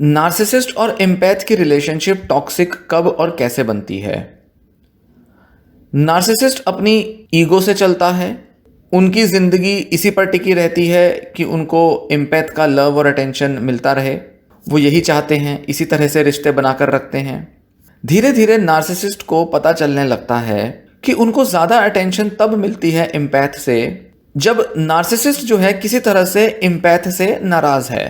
Narcissist और empath की relationship toxic कब और कैसे बनती है? नार्सिसिस्ट अपनी ईगो से चलता है। उनकी ज़िंदगी इसी पर टिकी रहती है कि उनको एम्पैथ का लव और अटेंशन मिलता रहे। वो यही चाहते हैं, इसी तरह से रिश्ते बनाकर रखते हैं। धीरे धीरे नार्सिसिस्ट को पता चलने लगता है कि उनको ज़्यादा अटेंशन तब मिलती है एम्पैथ से जब नार्सिसिस्ट जो है किसी तरह से एम्पैथ से नाराज़ है।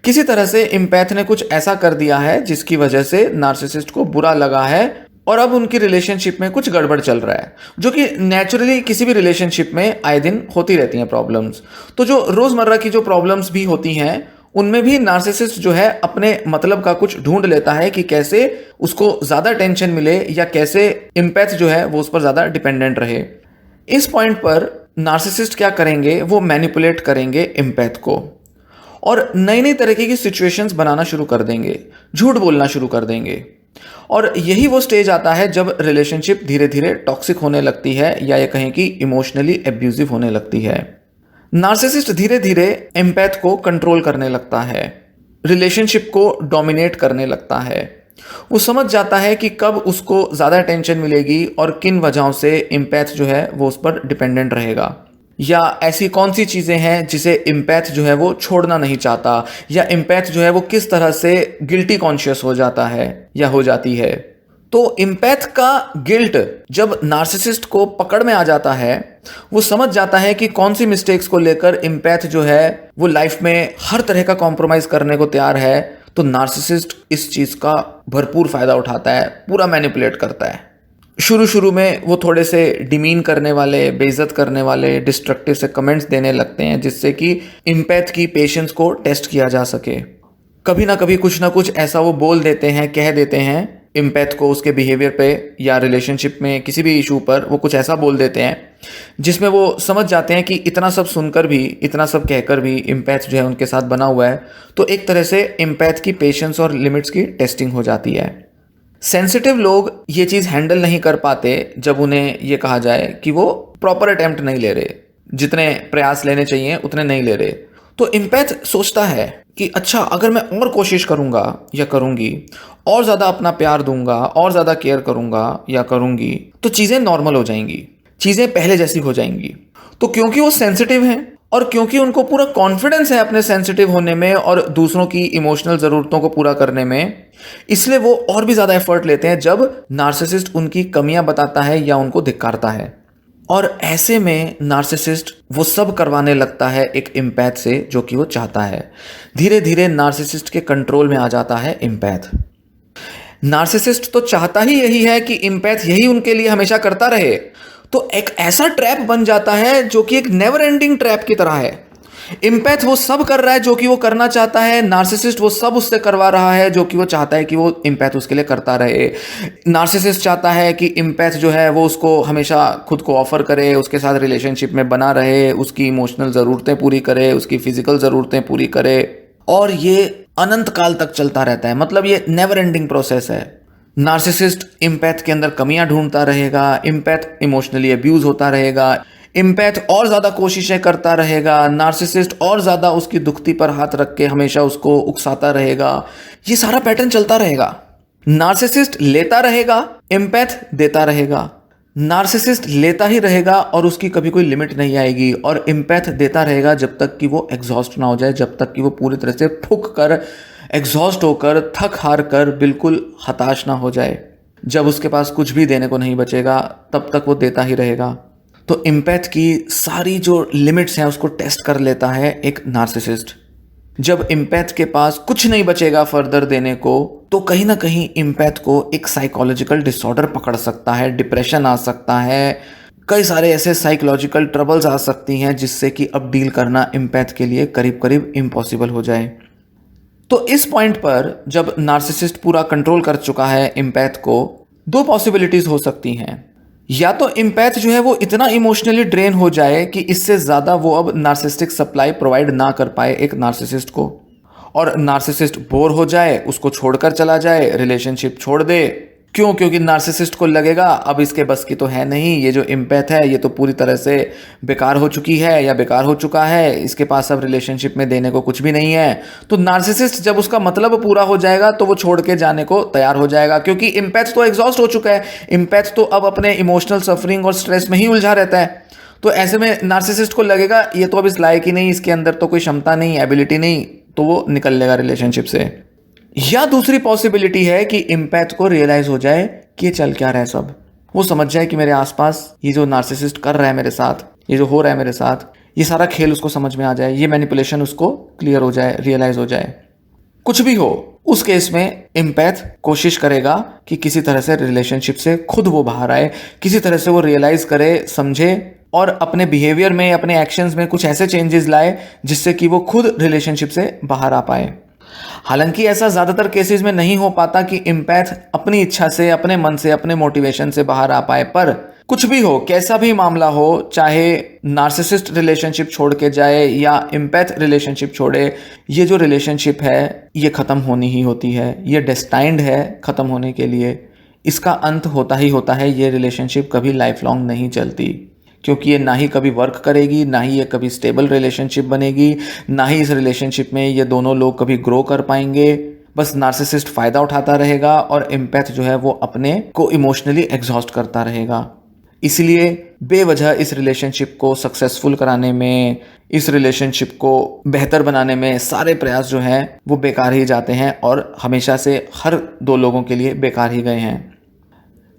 किसी तरह से एम्पैथ ने कुछ ऐसा कर दिया है जिसकी वजह से नार्सिसिस्ट को बुरा लगा है और अब उनकी रिलेशनशिप में कुछ गड़बड़ चल रहा है, जो कि नेचुरली किसी भी रिलेशनशिप में आए दिन होती रहती हैं प्रॉब्लम्स। तो जो रोज़मर्रा की जो प्रॉब्लम्स भी होती हैं उनमें भी नार्सिसिस्ट जो है अपने मतलब का कुछ ढूंढ लेता है कि कैसे उसको ज़्यादा टेंशन मिले या कैसे एम्पैथ जो है वो उस पर ज़्यादा डिपेंडेंट रहे। इस पॉइंट पर नार्सिसिस्ट क्या करेंगे, वो मैनिपुलेट करेंगे एम्पैथ को और नई नई तरीके की सिचुएशंस बनाना शुरू कर देंगे, झूठ बोलना शुरू कर देंगे। और यही वो स्टेज आता है जब रिलेशनशिप धीरे धीरे टॉक्सिक होने लगती है या ये कहें कि इमोशनली एब्यूजिव होने लगती है। नार्सिसिस्ट धीरे धीरे एम्पैथ को कंट्रोल करने लगता है, रिलेशनशिप को डोमिनेट करने लगता है। वो समझ जाता है कि कब उसको ज़्यादा टेंशन मिलेगी और किन वजहों से एम्पैथ जो है वो उस पर डिपेंडेंट रहेगा, या ऐसी कौन सी चीज़ें हैं जिसे एम्पैथ जो है वो छोड़ना नहीं चाहता, या एम्पैथ जो है वो किस तरह से गिल्टी कॉन्शियस हो जाता है या हो जाती है। तो एम्पैथ का गिल्ट जब नार्सिसिस्ट को पकड़ में आ जाता है, वो समझ जाता है कि कौन सी मिस्टेक्स को लेकर एम्पैथ जो है वो लाइफ में हर तरह का कॉम्प्रोमाइज़ करने को तैयार है। तो नार्सिसिस्ट इस चीज़ का भरपूर फ़ायदा उठाता है, पूरा मैनिपुलेट करता है। शुरू शुरू में वो थोड़े से डिमीन करने वाले, बेइज्जत करने वाले, डिस्ट्रक्टिव से कमेंट्स देने लगते हैं जिससे कि एम्पैथ की पेशेंस को टेस्ट किया जा सके। कभी ना कभी कुछ ना कुछ ऐसा वो बोल देते हैं, कह देते हैं एम्पैथ को उसके बिहेवियर पे या रिलेशनशिप में किसी भी इशू पर वो कुछ ऐसा बोल देते हैं जिसमें वो समझ जाते हैं कि इतना सब सुनकर भी, इतना सब कहकर भी एम्पैथ जो है उनके साथ बना हुआ है। तो एक तरह से एम्पैथ की पेशेंस और लिमिट्स की टेस्टिंग हो जाती है। सेंसिटिव लोग ये चीज़ हैंडल नहीं कर पाते जब उन्हें ये कहा जाए कि वो प्रॉपर अटेम्प्ट नहीं ले रहे, जितने प्रयास लेने चाहिए उतने नहीं ले रहे। तो एम्पैथ सोचता है कि अच्छा, अगर मैं और कोशिश करूँगा या करूँगी, और ज़्यादा अपना प्यार दूंगा, और ज़्यादा केयर करूँगा या करूँगी, तो चीज़ें नॉर्मल हो जाएंगी, चीज़ें पहले जैसी हो जाएंगी। तो क्योंकि वो सेंसिटिव हैं और क्योंकि उनको पूरा कॉन्फिडेंस है अपने सेंसिटिव होने में और दूसरों की इमोशनल ज़रूरतों को पूरा करने में, इसलिए वो और भी ज़्यादा एफर्ट लेते हैं जब नार्सिसिस्ट उनकी कमियां बताता है या उनको धिक्कारता है। और ऐसे में नार्सिसिस्ट वो सब करवाने लगता है एक एम्पैथ से जो कि वो चाहता है। धीरे धीरे नार्सिसिस्ट के कंट्रोल में आ जाता है एम्पैथ। नार्सिसिस्ट तो चाहता ही यही है कि एम्पैथ यही उनके लिए हमेशा करता रहे। तो एक ऐसा ट्रैप बन जाता है जो कि एक नेवर एंडिंग ट्रैप की तरह है। एम्पैथ वो सब कर रहा है जो कि वो करना चाहता है, नार्सिसिस्ट वो सब उससे करवा रहा है जो कि वो चाहता है कि वो एम्पैथ उसके लिए करता रहे। नार्सिसिस्ट चाहता है कि एम्पैथ जो है वो उसको हमेशा खुद को ऑफर करे, उसके साथ रिलेशनशिप में बना रहे, उसकी इमोशनल ज़रूरतें पूरी करे, उसकी फिजिकल ज़रूरतें पूरी करे, और ये अनंत काल तक चलता रहता है। मतलब ये नेवर एंडिंग प्रोसेस है। नार्सिसिस्ट एम्पैथ के अंदर कमियां ढूंढता रहेगा, एम्पैथ इमोशनली अब्यूज होता रहेगा, एम्पैथ और ज़्यादा कोशिशें करता रहेगा, नार्सिसिस्ट और ज़्यादा उसकी दुखती पर हाथ रख के हमेशा उसको उकसाता रहेगा। ये सारा पैटर्न चलता रहेगा। नार्सिसिस्ट लेता रहेगा, एम्पैथ देता रहेगा। नार्सिसिस्ट लेता ही रहेगा और उसकी कभी कोई लिमिट नहीं आएगी, और एम्पैथ देता रहेगा जब तक कि वो एग्जॉस्ट ना हो जाए, जब तक कि वो पूरी तरह से फूक कर, एग्जॉस्ट होकर, थक हार कर बिल्कुल हताश ना हो जाए। जब उसके पास कुछ भी देने को नहीं बचेगा तब तक वो देता ही रहेगा। तो एम्पैथ की सारी जो लिमिट्स हैं उसको टेस्ट कर लेता है एक नार्सिसिस्ट। जब एम्पैथ के पास कुछ नहीं बचेगा फर्दर देने को, तो कहीं ना कहीं एम्पैथ को एक साइकोलॉजिकल डिसऑर्डर पकड़ सकता है, डिप्रेशन आ सकता है, कई सारे ऐसे साइकोलॉजिकल ट्रबल्स आ सकती हैं जिससे कि अब डील करना एम्पैथ के लिए करीब करीब इम्पॉसिबल हो जाए। तो इस पॉइंट पर जब नार्सिसिस्ट पूरा कंट्रोल कर चुका है एम्पैथ को, दो पॉसिबिलिटीज हो सकती हैं। या तो एम्पैथ जो है वो इतना इमोशनली ड्रेन हो जाए कि इससे ज़्यादा वो अब नार्सिसिस्टिक सप्लाई प्रोवाइड ना कर पाए एक नार्सिसिस्ट को, और नार्सिसिस्ट बोर हो जाए, उसको छोड़कर चला जाए, रिलेशनशिप छोड़ दे, क्यों? क्योंकि नार्सिसिस्ट को लगेगा अब इसके बस की तो है नहीं, ये जो इम्पैथ है ये तो पूरी तरह से बेकार हो चुकी है या बेकार हो चुका है, इसके पास अब रिलेशनशिप में देने को कुछ भी नहीं है। तो नार्सिसिस्ट जब उसका मतलब पूरा हो जाएगा तो वो छोड़ के जाने को तैयार हो जाएगा, क्योंकि इम्पैथ तो एग्जॉस्ट हो चुका है। इम्पैथ तो अब अपने इमोशनल सफरिंग और स्ट्रेस में ही उलझा रहता है। तो ऐसे में नार्सिसिस्ट को लगेगा ये तो अब इस लायक ही नहीं, इसके अंदर तो कोई क्षमता नहीं, एबिलिटी नहीं, तो वो निकल लेगा रिलेशनशिप से। या दूसरी पॉसिबिलिटी है कि इम्पैथ को रियलाइज हो जाए कि ये चल क्या रहा है सब। वो समझ जाए कि मेरे आसपास ये जो नार्सिसिस्ट कर रहा है मेरे साथ, ये जो हो रहा है मेरे साथ, ये सारा खेल उसको समझ में आ जाए, ये मैनिपुलेशन उसको क्लियर हो जाए, रियलाइज हो जाए। कुछ भी हो, उस केस में इम्पैथ कोशिश करेगा कि किसी तरह से रिलेशनशिप से खुद वो बाहर आए, किसी तरह से वो रियलाइज करे, समझे और अपने बिहेवियर में, अपने एक्शंस में कुछ ऐसे चेंजेस लाए जिससे कि वो खुद रिलेशनशिप से बाहर आ पाए। हालांकि ऐसा ज्यादातर केसेस में नहीं हो पाता कि इम्पैथ अपनी इच्छा से, अपने मन से, अपने मोटिवेशन से बाहर आ पाए, पर कुछ भी हो, कैसा भी मामला हो, चाहे नार्सिसिस्ट रिलेशनशिप छोड़ के जाए या इम्पैथ रिलेशनशिप छोड़े, ये जो रिलेशनशिप है ये खत्म होनी ही होती है, ये डेस्टाइंड है खत्म होने के लिए। इसका अंत होता ही होता है, ये रिलेशनशिप कभी लाइफ लॉन्ग नहीं चलती, क्योंकि ये ना ही कभी वर्क करेगी, ना ही ये कभी स्टेबल रिलेशनशिप बनेगी, ना ही इस रिलेशनशिप में ये दोनों लोग कभी ग्रो कर पाएंगे। बस नार्सिसिस्ट फायदा उठाता रहेगा और इम्पैथ जो है वो अपने को इमोशनली एग्जॉस्ट करता रहेगा। इसलिए बेवजह इस रिलेशनशिप को सक्सेसफुल कराने में, इस रिलेशनशिप को बेहतर बनाने में सारे प्रयास जो हैं वो बेकार ही जाते हैं और हमेशा से हर दो लोगों के लिए बेकार ही गए हैं।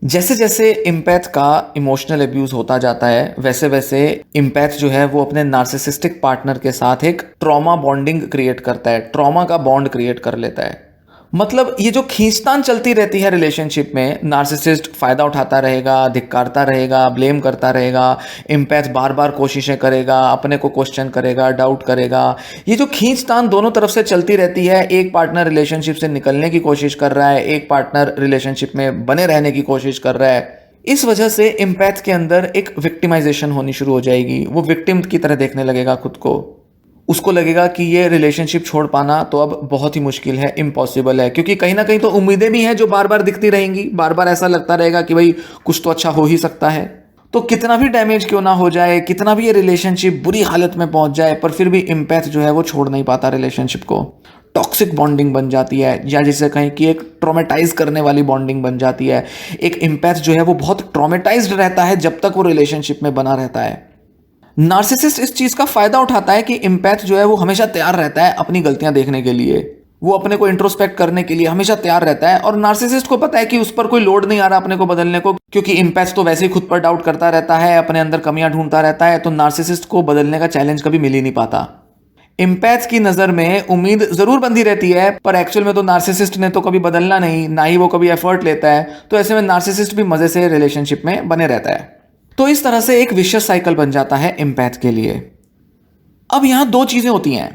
जैसे जैसे इम्पैथ का इमोशनल अब्यूज होता जाता है, वैसे वैसे इम्पैथ जो है वो अपने नार्सिसिस्टिक पार्टनर के साथ एक ट्रॉमा बॉन्डिंग क्रिएट करता है, ट्रॉमा का बॉन्ड क्रिएट कर लेता है। मतलब ये जो खींचतान चलती रहती है रिलेशनशिप में, नार्सिसिस्ट फायदा उठाता रहेगा, धिक्कारता रहेगा, ब्लेम करता रहेगा, इम्पैथ बार बार कोशिशें करेगा, अपने को क्वेश्चन करेगा, डाउट करेगा। ये जो खींचतान दोनों तरफ से चलती रहती है, एक पार्टनर रिलेशनशिप से निकलने की कोशिश कर रहा है, एक पार्टनर रिलेशनशिप में बने रहने की कोशिश कर रहा है, इस वजह से इम्पैथ के अंदर एक विक्टिमाइजेशन होनी शुरू हो जाएगी। वो विक्टिम की तरह देखने लगेगा खुद को। उसको लगेगा कि ये रिलेशनशिप छोड़ पाना तो अब बहुत ही मुश्किल है, इम्पॉसिबल है, क्योंकि कहीं ना कहीं तो उम्मीदें भी हैं जो बार बार दिखती रहेंगी, बार बार ऐसा लगता रहेगा कि भाई कुछ तो अच्छा हो ही सकता है। तो कितना भी डैमेज क्यों ना हो जाए, कितना भी ये रिलेशनशिप बुरी हालत में पहुंच जाए, पर फिर भी इम्पैथ जो है वो छोड़ नहीं पाता रिलेशनशिप को। टॉक्सिक बॉन्डिंग बन जाती है, या जिसे कहें कि एक ट्रॉमेटाइज करने वाली बॉन्डिंग बन जाती है। एक इम्पैथ जो है वो बहुत ट्रॉमेटाइज्ड रहता है जब तक वो रिलेशनशिप में बना रहता है। नार्सिसिस्ट इस चीज का फायदा उठाता है कि इम्पैथ जो है वो हमेशा तैयार रहता है अपनी गलतियां देखने के लिए, वो अपने को इंट्रोस्पेक्ट करने के लिए हमेशा तैयार रहता है। और नार्सिसिस्ट को पता है कि उस पर कोई लोड नहीं आ रहा अपने को बदलने को, क्योंकि इम्पैथ तो वैसे ही खुद पर डाउट करता रहता है, अपने अंदर कमियां ढूंढता रहता है, तो नार्सिसिस्ट को बदलने का चैलेंज कभी मिल ही नहीं पाता। इम्पैथ की नजर में उम्मीद जरूर बंधी रहती है, पर एक्चुअल में तो नार्सिसिस्ट ने तो कभी बदलना नहीं, ना ही वो कभी एफर्ट लेता है। तो ऐसे में नार्सिसिस्ट भी मजे से रिलेशनशिप में बने रहता है। तो इस तरह से एक विशियस साइकिल बन जाता है इम्पैथ के लिए। अब यहां दो चीजें होती हैं।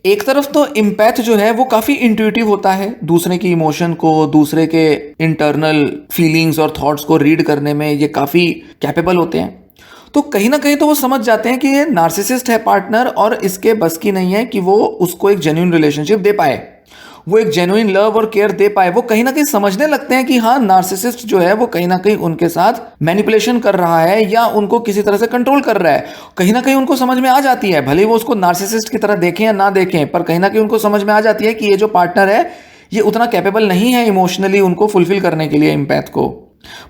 एक तरफ तो इम्पैथ जो है वो काफी इंट्यूटिव होता है, दूसरे की इमोशन को, दूसरे के इंटरनल फीलिंग्स और थॉट्स को रीड करने में ये काफी कैपेबल होते हैं। तो कहीं ना कहीं तो वो समझ जाते हैं कि ये नार्सिसिस्ट है पार्टनर और इसके बस की नहीं है कि वो उसको एक जेन्युइन रिलेशनशिप दे पाए, वो एक जेन्युइन लव और केयर दे पाए। वो कहीं ना कहीं समझने लगते हैं कि हाँ, नार्सिसिस्ट जो है वो कहीं ना कहीं उनके साथ मैनिपुलेशन कर रहा है या उनको किसी तरह से कंट्रोल कर रहा है। कहीं ना कहीं उनको समझ में आ जाती है, भले वो उसको नार्सिसिस्ट की तरह देखें या ना देखें, पर कहीं ना कहीं उनको समझ में आ जाती है कि ये जो पार्टनर है ये उतना कैपेबल नहीं है इमोशनली उनको फुलफिल करने के लिए इम्पैथ को।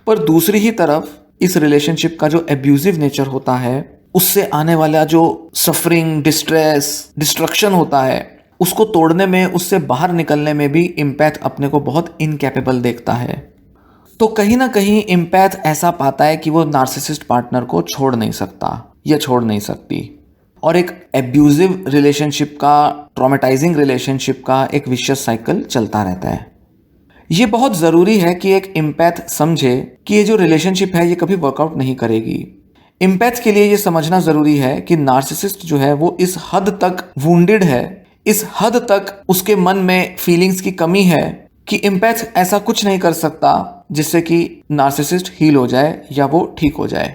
पर दूसरी ही तरफ इस रिलेशनशिप का जो एब्यूजिव नेचर होता है, उससे आने वाला जो सफरिंग, डिस्ट्रेस, डिस्ट्रक्शन होता है, उसको तोड़ने में, उससे बाहर निकलने में भी इम्पैथ अपने को बहुत इनकैपेबल देखता है। तो कहीं ना कहीं इम्पैथ ऐसा पाता है कि वो नार्सिसिस्ट पार्टनर को छोड़ नहीं सकता या छोड़ नहीं सकती, और एक एब्यूजिव रिलेशनशिप का, ट्रॉमेटाइजिंग रिलेशनशिप का एक विशियस साइकिल चलता रहता है। ये बहुत ज़रूरी है कि एक इम्पैथ समझे कि ये जो रिलेशनशिप है ये कभी वर्कआउट नहीं करेगी। इम्पैथ के लिए ये समझना ज़रूरी है कि नार्सिसिस्ट जो है वो इस हद तक वुंडेड है, इस हद तक उसके मन में फीलिंग्स की कमी है कि इम्पैथ ऐसा कुछ नहीं कर सकता जिससे कि नार्सिसिस्ट हील हो जाए या वो ठीक हो जाए।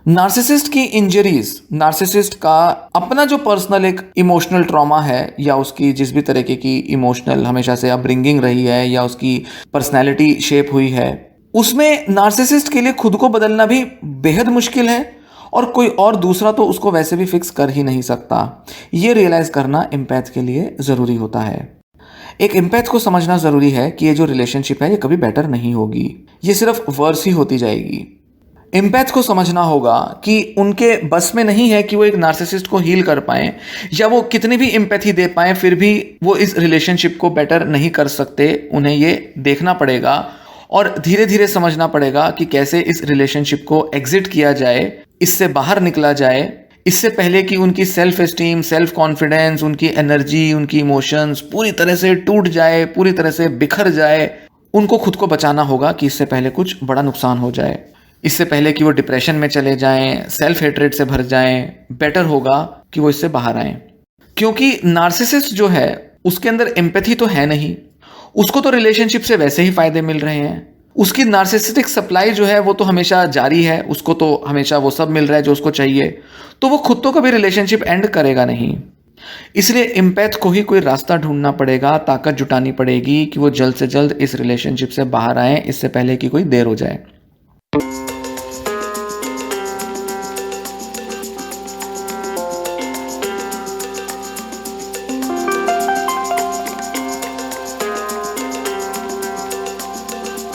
नार्सिसिस्ट की इंजरीज, नार्सिसिस्ट का अपना जो पर्सनल एक इमोशनल ट्रॉमा है, या उसकी जिस भी तरीके की इमोशनल हमेशा से अपब्रिंगिंग रही है, या उसकी पर्सनैलिटी शेप हुई है, उसमें नार्सिसिस्ट के लिए खुद को बदलना भी बेहद मुश्किल है और कोई और दूसरा तो उसको वैसे भी फिक्स कर ही नहीं सकता। ये रियलाइज करना एम्पैथ के लिए ज़रूरी होता है। एक एम्पैथ को समझना ज़रूरी है कि ये जो रिलेशनशिप है ये कभी बेटर नहीं होगी, ये सिर्फ वर्स ही होती जाएगी। एम्पैथ को समझना होगा कि उनके बस में नहीं है कि वो एक नार्सिसिस्ट को हील कर पाएं या वो कितनी भी एम्पैथी दे पाएं फिर भी वो इस रिलेशनशिप को बेटर नहीं कर सकते। उन्हें ये देखना पड़ेगा और धीरे धीरे समझना पड़ेगा कि कैसे इस रिलेशनशिप को एग्जिट किया जाए, इससे बाहर निकला जाए, इससे पहले कि उनकी सेल्फ एस्टीम, सेल्फ कॉन्फिडेंस, उनकी एनर्जी, उनकी इमोशंस पूरी तरह से टूट जाए, पूरी तरह से बिखर जाए। उनको खुद को बचाना होगा कि इससे पहले कुछ बड़ा नुकसान हो जाए, इससे पहले कि वो डिप्रेशन में चले जाएं, सेल्फ हेट्रेड से भर जाएं। बेटर होगा कि वो इससे बाहर आएं, क्योंकि नार्सिसिस्ट जो है उसके अंदर एम्पैथी तो है नहीं, उसको तो रिलेशनशिप से वैसे ही फायदे मिल रहे हैं। उसकी नार्सिसिस्टिक सप्लाई जो है वो तो हमेशा जारी है, उसको तो हमेशा वो सब मिल रहा है जो उसको चाहिए, तो वो खुद तो कभी रिलेशनशिप एंड करेगा नहीं। इसलिए एम्पैथ को ही कोई रास्ता ढूंढना पड़ेगा, ताकत जुटानी पड़ेगी कि वो जल्द से जल्द इस रिलेशनशिप से बाहर आए, इससे पहले कि कोई देर हो जाए।